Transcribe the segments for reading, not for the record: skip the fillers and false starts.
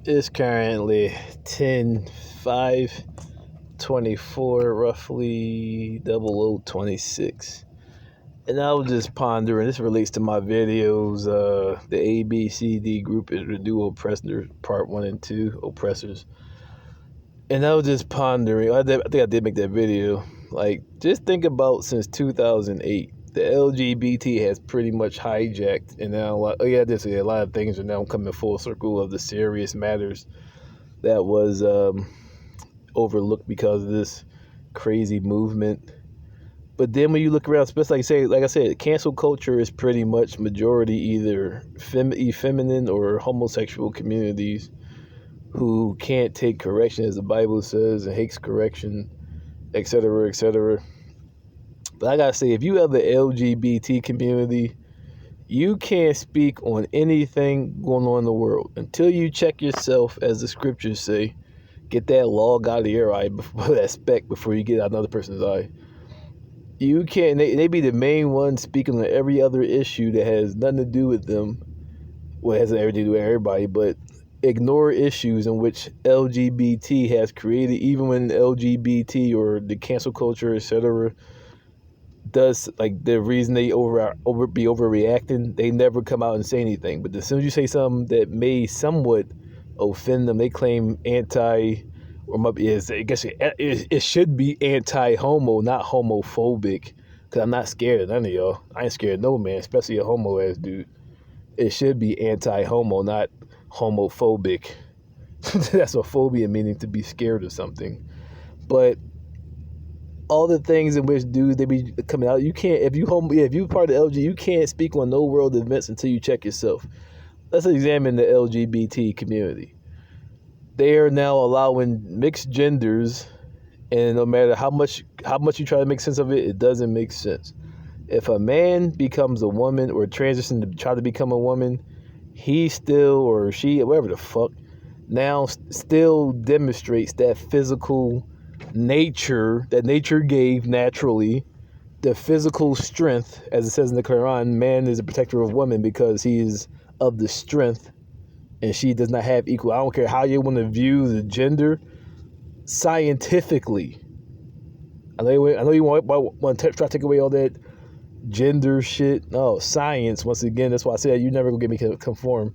It's currently 10/5/24, roughly 0026. And I was just pondering, this relates to my videos, the ABCD group is the dual oppressors, part 1 and 2, oppressors. And I was just pondering, I think I did make that video. Like, just think about since 2008, the LGBT has pretty much hijacked, and now, a lot of things are now coming full circle of the serious matters that was overlooked because of this crazy movement. But then when you look around, especially like I said, cancel culture is pretty much majority either feminine or homosexual communities who can't take correction, as the Bible says, and hates correction, etc., etc. But I gotta say, if you have the LGBT community, you can't speak on anything going on in the world until you check yourself, as the scriptures say. Get that log out of your eye, before that speck, before you get out another person's eye. You can't. They be the main ones speaking on every other issue that has nothing to do with them. Well, it has everything to do with everybody, but ignore issues in which LGBT has created, even when LGBT or the cancel culture, etc., does, like, the reason they be overreacting, they never come out and say anything. But as soon as you say something that may somewhat offend them, they claim I guess it should be anti-homo, not homophobic. Cause I'm not scared of none of y'all. I ain't scared of no man, especially a homo ass dude. It should be anti-homo, not homophobic. That's a phobia, meaning to be scared of something. But all the things in which dudes they be coming out, you can't, if you part of the LG, you can't speak on no world events until you check yourself. Let's examine the LGBT community. They are now allowing mixed genders, and no matter how much you try to make sense of it, it doesn't make sense. If a man becomes a woman or transitions to try to become a woman, he still, or she, whatever the fuck, now still demonstrates that physical nature that nature gave naturally, the physical strength, as it says in the Quran. Man is a protector of woman because he is of the strength, and she does not have equal. I don't care how you want to view the gender scientifically. I know you want to try to take away all that gender shit. No, science, once again, that's why I said you never gonna get me to conform.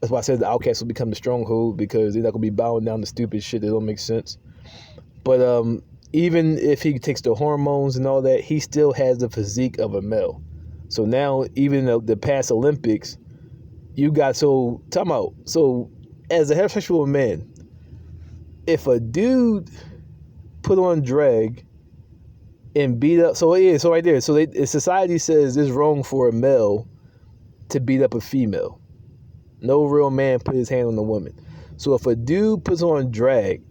That's why I said the outcast will become the stronghold, because they're not gonna be bowing down to stupid shit that don't make sense. But even if he takes the hormones and all that, he still has the physique of a male. So now, even the past Olympics, you got, so as a heterosexual man, if a dude put on drag and beat up, so right there, so society says it's wrong for a male to beat up a female. No real man put his hand on a woman. So if a dude puts on drag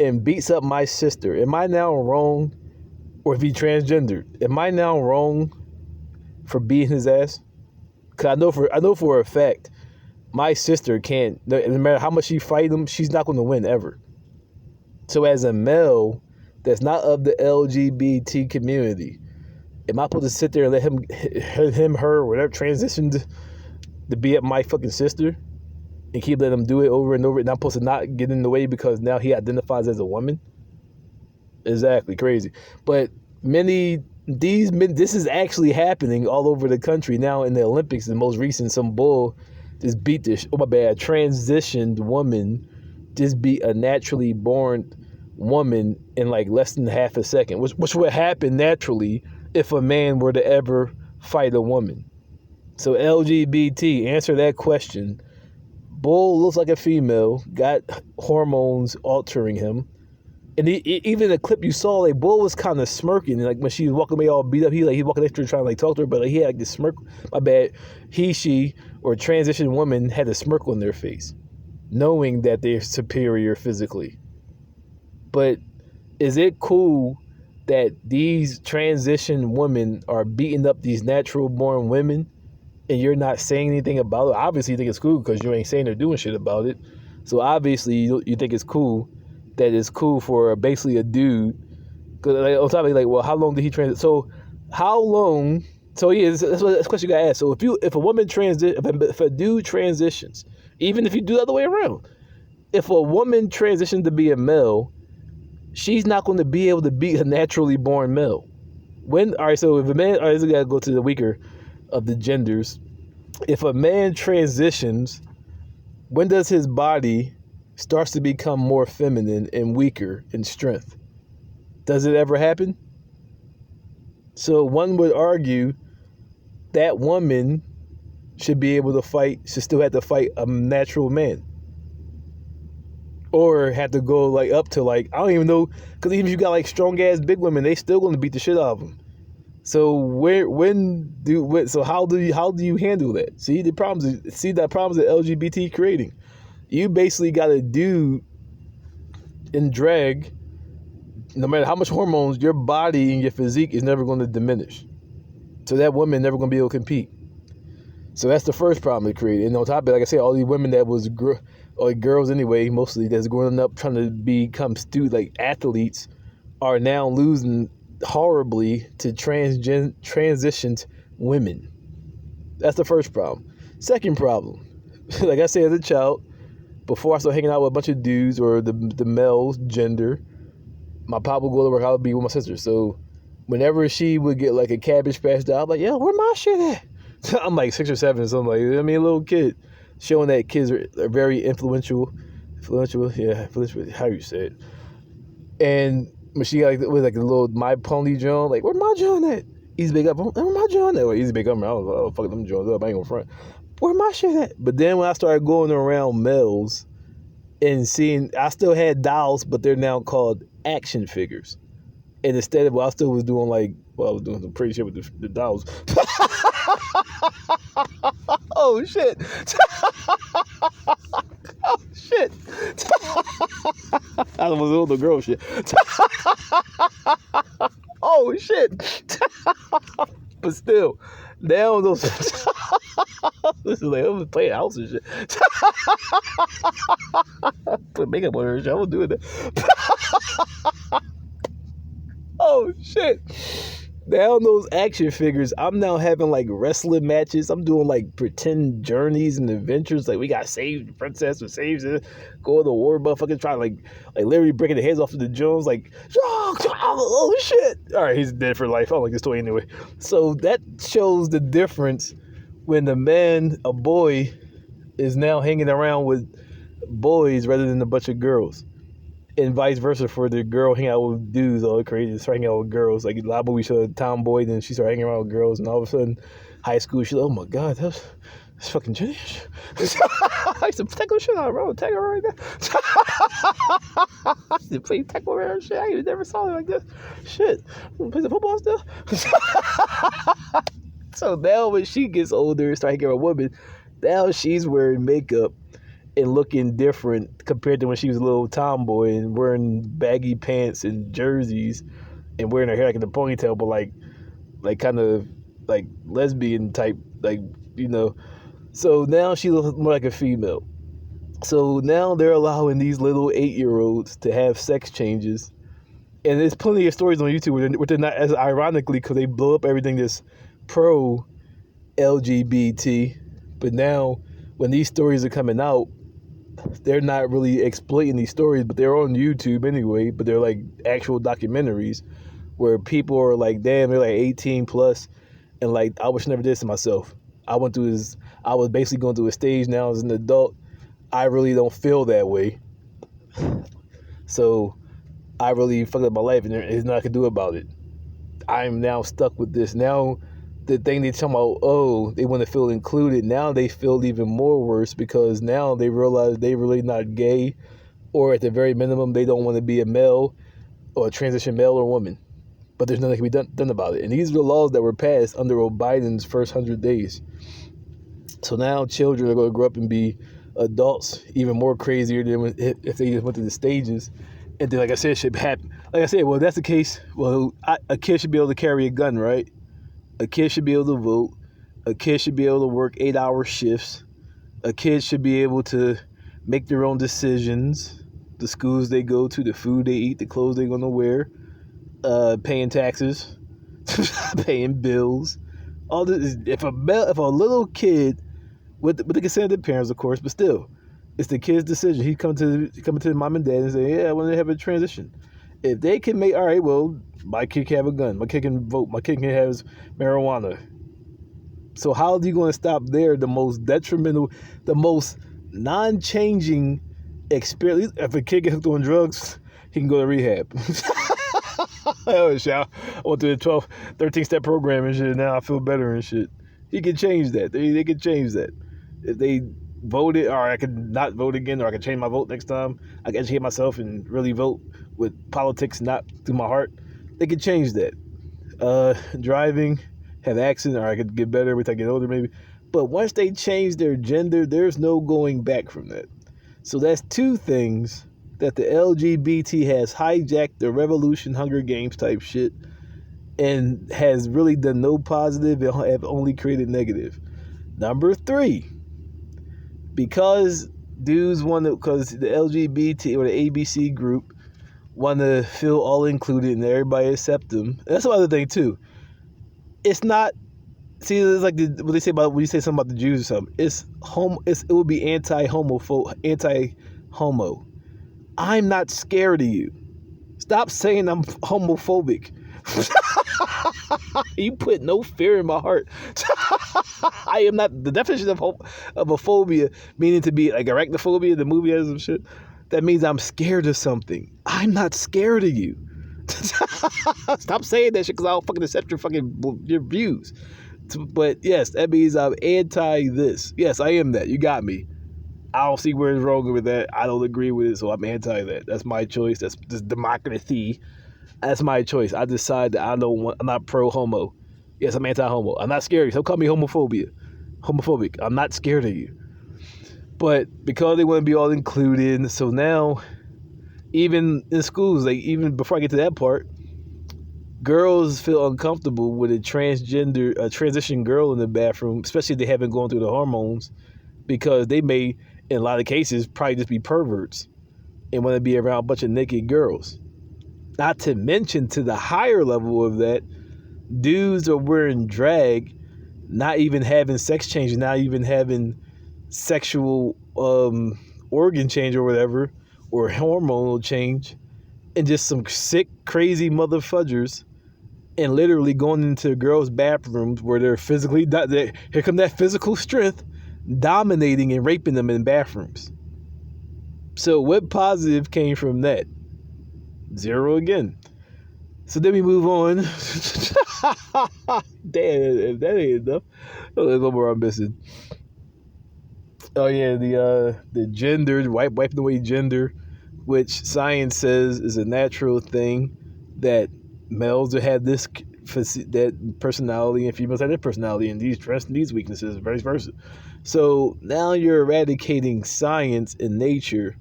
and beats up my sister, am I now wrong? Or if he transgendered, am I now wrong for beating his ass? Cause I know for a fact, my sister can't, no matter how much she fight him, she's not going to win ever. So as a male that's not of the LGBT community, am I supposed to sit there and let him, her, whatever, transition to be up my fucking sister, and keep letting him do it over and over, and I'm supposed to not get in the way because now he identifies as a woman? Exactly, crazy. But this is actually happening all over the country now. In the Olympics, the most recent, some bull just beat this, transitioned woman just beat a naturally born woman in like less than half a second, which would happen naturally if a man were to ever fight a woman. So LGBT, answer that question. Bull looks like a female, got hormones altering him. And even the clip you saw, like, Bull was kind of smirking, like when she was walking away all beat up. He's walking after her, trying to like talk to her, but like, he had like this smirk. My bad. She, or transition woman had a smirk on their face, knowing that they're superior physically. But is it cool that these transition women are beating up these natural born women, and you're not saying anything about it? Obviously, you think it's cool because you ain't saying or doing shit about it. So obviously, you think it's cool. That it's cool for basically a dude. Because like, on top of it, like, well, how long did he transit? So how long? So yeah, that's a question you gotta ask. So if a woman if a dude transitions, even if you do the other way around, if a woman transitions to be a male, she's not going to be able to be a naturally born male. All right, so if a man, all right, we got to go to the weaker of the genders. If a man transitions, when does his body starts to become more feminine and weaker in strength? Does it ever happen? So one would argue that woman should be able to fight, should still have to fight a natural man. Or have to go like up to like, I don't even know, because even if you got like strong ass big women, they still gonna beat the shit out of them. So how do you handle that? See that problems that LGBT creating. You basically got a dude in drag. No matter how much hormones, your body and your physique is never going to diminish. So that woman never going to be able to compete. So that's the first problem they created. And on top of it, like I said, all these women that was or girls anyway, mostly that's growing up trying to become athletes, are now losing horribly to transitioned women. That's the first problem. Second problem, like I said, as a child, before I started hanging out with a bunch of dudes or the male gender, my pop would go to work, I would be with my sister. So whenever she would get like a Cabbage Patch Doll, I'm like, yo, where my shit at? I'm like 6 or 7 or something. Like, I mean, a little kid, showing that kids are very influential, how you say it. And when she got like a little My Pony John, like, where my John at? Easy Bake Up, where my John at? Well, Easy Bake Up, I was like, oh, fuck them Johns up, I ain't gonna front. Where my shit at? But then when I started going around males and seeing, I still had dolls, but they're now called action figures. And instead of, I still was doing like, I was doing some pretty shit with the dolls. Oh shit. Oh shit. I was doing the girl shit. Oh shit. But still, now those this is like, I'm playing house and shit. Put makeup on her and shit. I was doing that. Oh shit. Now those action figures, I'm now having like wrestling matches. I'm doing like pretend journeys and adventures. Like, we got save the princess or saves it, go to the war, motherfucking try like literally breaking the heads off of the Jones. Like, oh shit. All right, he's dead for life. I don't like this toy anyway. So that shows the difference when a boy, is now hanging around with boys rather than a bunch of girls. And vice versa for the girl hanging out with dudes, all crazy, start hanging out with girls. Like, a lot of movies show a tomboy, then she started hanging around with girls, and all of a sudden, high school, she's like, oh my god, that's fucking Jenny. I used to tackle shit out, bro. Tackle her right now. I used to play tackle her and shit. I even never saw her like this. Shit. Play the football still. So now when she gets older and start hanging around women, now she's wearing makeup and looking different compared to when she was a little tomboy and wearing baggy pants and jerseys and wearing her hair like in a ponytail, but like kind of like lesbian type, like, you know. So now she looks more like a female. So now they're allowing these little 8-year-olds to have sex changes. And there's plenty of stories on YouTube where they're not, as ironically, because they blow up everything that's pro LGBT. But now when these stories are coming out, they're not really exploiting these stories, but they're on YouTube anyway. But they're like actual documentaries where people are like, damn, they're like 18 plus, and like, I wish I never did this to myself. I was basically going through a stage now as an adult. I really don't feel that way. So I really fucked up my life, and there's nothing I can do about it. I'm now stuck with this. Now the thing they talking about, oh, they want to feel included. Now they feel even more worse because now they realize they really not gay, or at the very minimum, they don't want to be a male or a transition male or woman. But there's nothing that can be done about it. And these are the laws that were passed under Biden's first 100 days. So now children are going to grow up and be adults, even more crazier than if they just went through the stages. And then, like I said, should happen. Like I said, well, if that's the case, well, a kid should be able to carry a gun, right? A kid should be able to vote. A kid should be able to work 8-hour shifts. A kid should be able to make their own decisions. The schools they go to, the food they eat, the clothes they're going to wear, paying taxes, paying bills. All this. If a little kid, with the consent of their parents, of course, but still, It's the kid's decision. He coming to mom and dad and say, yeah, I want to have a transition. If they can make, all right, well, my kid can have a gun. My kid can vote. My kid can have marijuana. So how are you going to stop there? The most detrimental, the most non-changing experience. If a kid gets hooked on drugs, he can go to rehab. I went through the 12, 13-step program and shit. Now I feel better and shit. He can change that. They can change that. If they voted, or I could not vote again, or I could change my vote next time. I can educate myself and really vote with politics, not through my heart. They could change that. Driving, have accident, or I could get better as I get older maybe. But once they change their gender, there's no going back from that. So that's two things that the LGBT has hijacked the revolution, Hunger Games type shit, and has really done no positive and have only created negative. Number 3, because dudes want to, because the LGBT or the ABC group want to feel all included and everybody accept them. And that's another thing too. It's not. See, it's like what they say about when you say something about the Jews or something. It would be anti-homo. I'm not scared of you. Stop saying I'm homophobic. You put no fear in my heart. I am not. The definition of a phobia, meaning to be like arachnophobia, the movie has some shit. That means I'm scared of something. I'm not scared of you. Stop saying that shit because I'll fucking accept your views. But yes, that means I'm anti this. Yes, I am that. You got me. I don't see where it's wrong with that. I don't agree with it, so I'm anti that. That's my choice. That's democracy. That's my choice. I decide that I'm not pro-homo. Yes, I'm anti-homo. I'm not scared of you. Don't call me homophobic. I'm not scared of you. But because they want to be all included, so now, even in schools, like even before I get to that part, girls feel uncomfortable with a transition girl in the bathroom, especially if they haven't gone through the hormones, because they may, in a lot of cases, probably just be perverts and want to be around a bunch of naked girls. Not to mention, to the higher level of that, dudes are wearing drag, not even having sex changes, not even having sexual organ change or whatever, or hormonal change, and just some sick, crazy motherfuckers, and literally going into girls' bathrooms where they're physically, here come that physical strength, dominating and raping them in bathrooms. So what positive came from that? Zero again. So then we move on. Damn, if that ain't enough. Oh, there's one more I'm missing. Oh yeah, the gender, wiping away gender, which science says is a natural thing, that males will have that personality and females have that personality, and these strengths and these weaknesses, vice versa. So now you're eradicating science and nature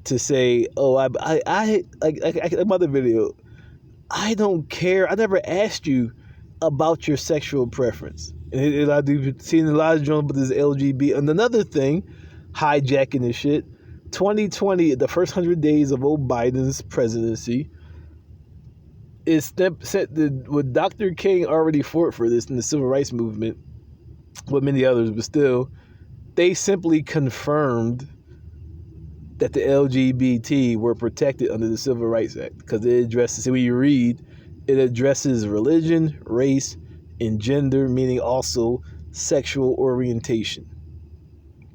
to say, oh, I like another video. I don't care. I never asked you about your sexual preference. And I do seeing a lot of journals about this LGBT. And another thing, hijacking this shit. 2020, the first 100 days of old Biden's presidency, is with Dr. King already fought for this in the civil rights movement, with many others, but still, they simply confirmed that the LGBT were protected under the Civil Rights Act, because it addresses, when you read, it addresses religion, race, and gender, meaning also sexual orientation.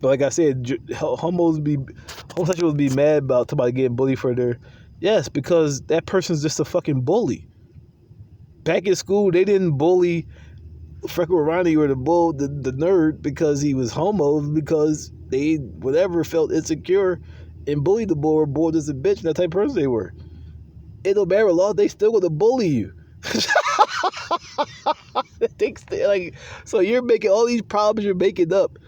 But like I said, homosexuals be mad about getting bullied for their, yes, because that person's just a fucking bully. Back in school, they didn't bully Freckle Ronnie or the nerd because he was homo, because they whatever felt insecure and bullied the boy or bored as a bitch, and that type of person they were. It don't matter law, they still gonna bully you. So you're making all these problems you're making up.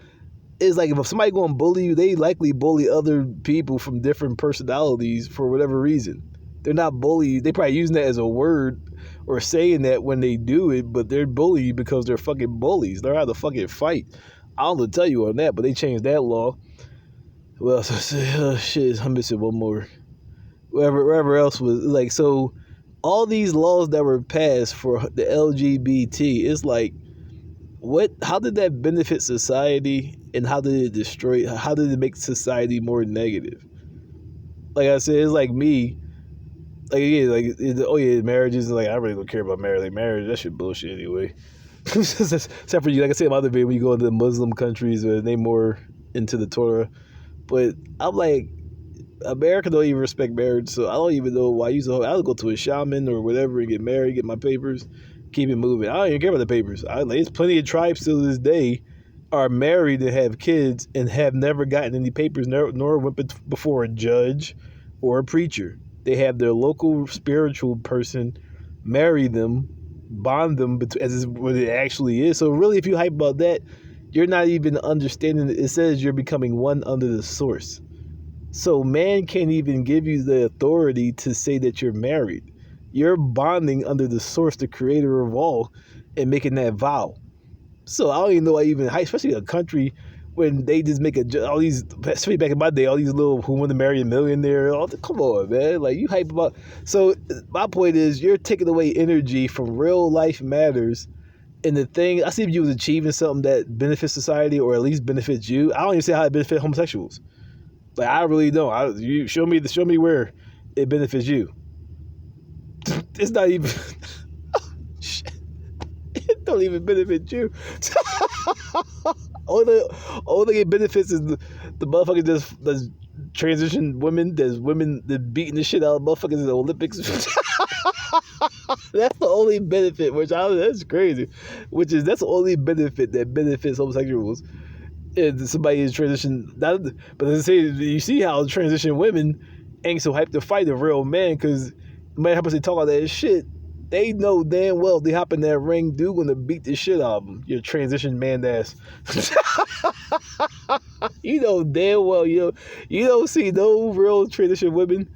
It's like if somebody gonna bully you, they likely bully other people from different personalities for whatever reason. They're not bullying. They probably using that as a word or saying that when they do it, but they're bullying you because they're fucking bullies. They're how to fucking fight. I don't know to tell you on that, but they changed that law. Well, shit, I'm missing one more. Wherever else was like, so all these laws that were passed for the LGBT, it's like, what? How did that benefit society? and how did it destroy? How did it make society more negative? Like I said, it's like me. Like yeah, oh yeah, marriages. Like I really don't care about marriage. Like marriage, that shit bullshit anyway. Except for you, like I said in my other video, when you go into Muslim countries where they more into the Torah. But I'm like, America don't even respect marriage, so I don't even know why I'll go to a shaman or whatever and get married, get my papers, keep it moving. I don't even care about the papers. There's plenty of tribes to this day are married and have kids and have never gotten any papers, nor went before a judge or a preacher. They have their local spiritual person marry them, bond them as is what it actually is. So really, if you hype about that, you're not even understanding. It says you're becoming one under the source. So man can't even give you the authority to say that you're married. You're bonding under the source, the creator of all, and making that vow. So I don't even know why even hype, especially a country when they just make all these, especially back in my day, all these little who want to marry a millionaire. Come on, man. Like you hype about. So my point is, you're taking away energy from real life matters. And the thing, I see if you was achieving something that benefits society or at least benefits you. I don't even say how it benefits homosexuals. Like I really don't. You show me where it benefits you. It's not even. Shit. It don't even benefit you. All thing it benefits is the motherfuckers that's transition women. There's women that beating the shit out of motherfuckers in the Olympics. That's the only benefit, that's crazy. That's the only benefit that benefits homosexuals. And somebody is transition. But let's say you see how transition women ain't so hyped to fight a real man because no matter how much they talk all that shit, they know damn well if they hop in that ring, dude gonna beat the shit out of them. Your transition man ass. You know damn well you don't see no real transition women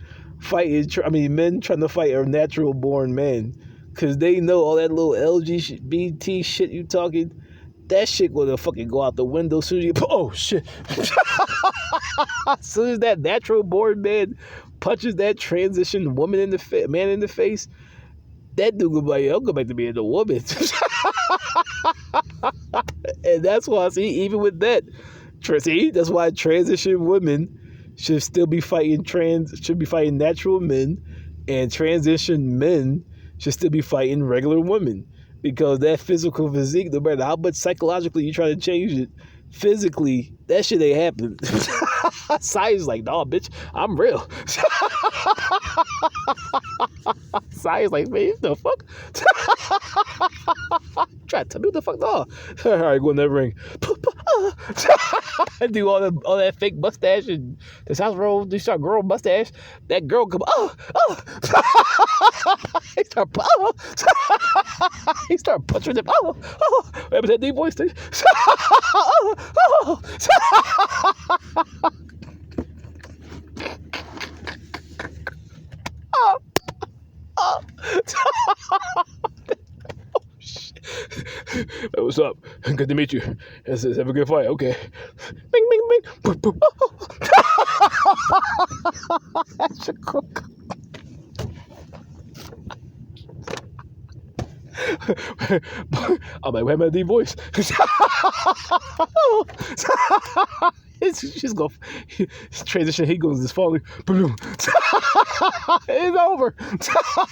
men trying to fight a natural born man because they know all that little LGBT shit you talking. That shit gonna fucking go out the window as soon as you oh shit. As soon as that natural born man punches that transition woman man in the face, that dude gonna be like, I'll go back to being a woman. And that's why I see, even with that, that's why transition women should still be fighting natural men, and transition men should still be fighting regular women. Because that physical physique, no matter how much psychologically you try to change it, physically, that shit ain't happen. Science like, nah, bitch, I'm real. Science like, man, what the fuck? Try to tell me what the fuck, no. All right, go in that ring. Do all that fake mustache and the South Road, they start growing mustache. That girl come, he start punching them. Remember that deep voice thing? Hey, what's up? Good to meet you. Let's have a good fight. Okay. Bing, bing, bing. Boop, boop. That's a cook. I'm like, where's my deep voice? She's going transition. He goes just falling. It's over.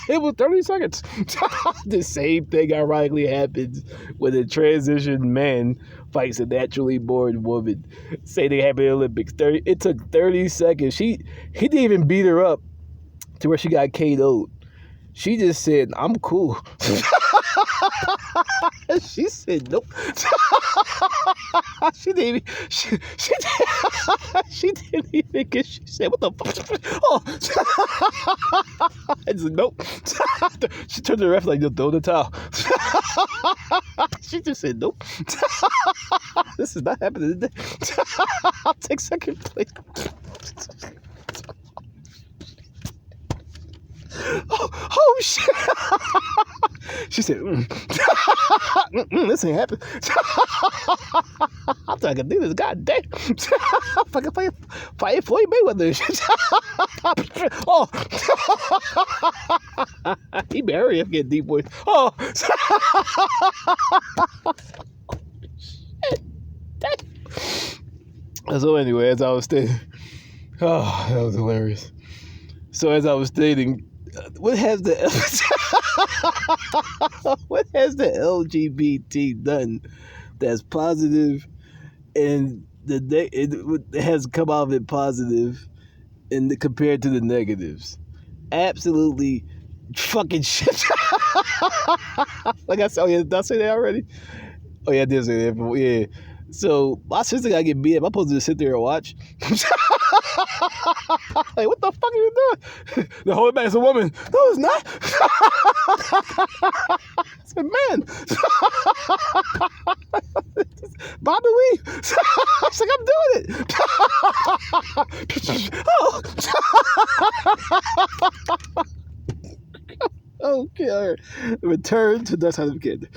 It was 30 seconds. The same thing ironically happens when a transition man fights a naturally born woman. Say they happen in the Olympics. It took 30 seconds. He didn't even beat her up to where she got KO'd. She just said, I'm cool. She said, nope. She didn't even get, she said, what the fuck? Oh. I said, nope. She turned to the ref like, throw the towel. She just said, nope. This is not happening today. I'll take second place. Oh shit. She said, this ain't happening. I thought I could do this. God damn. Fucking fight Floyd Mayweather. Oh. He better hurry up and get deep voice. Oh. Shit. So anyway, as I was stating, oh, that was hilarious. So as I was stating, what has the what has the LGBT done that's positive, and it has come out of it positive, and compared to the negatives? Absolutely fucking shit. Like I said, oh yeah, did I say that already? Oh yeah, I did say that. But yeah. So my sister gotta get beat up. I'm supposed to just sit there and watch. Like, what the fuck are you doing? The whole back is a woman. No, it's not. It's a man. Bobby Lee. She's like, I'm doing it. Oh. Okay, all right. Return to Dust House of Kid.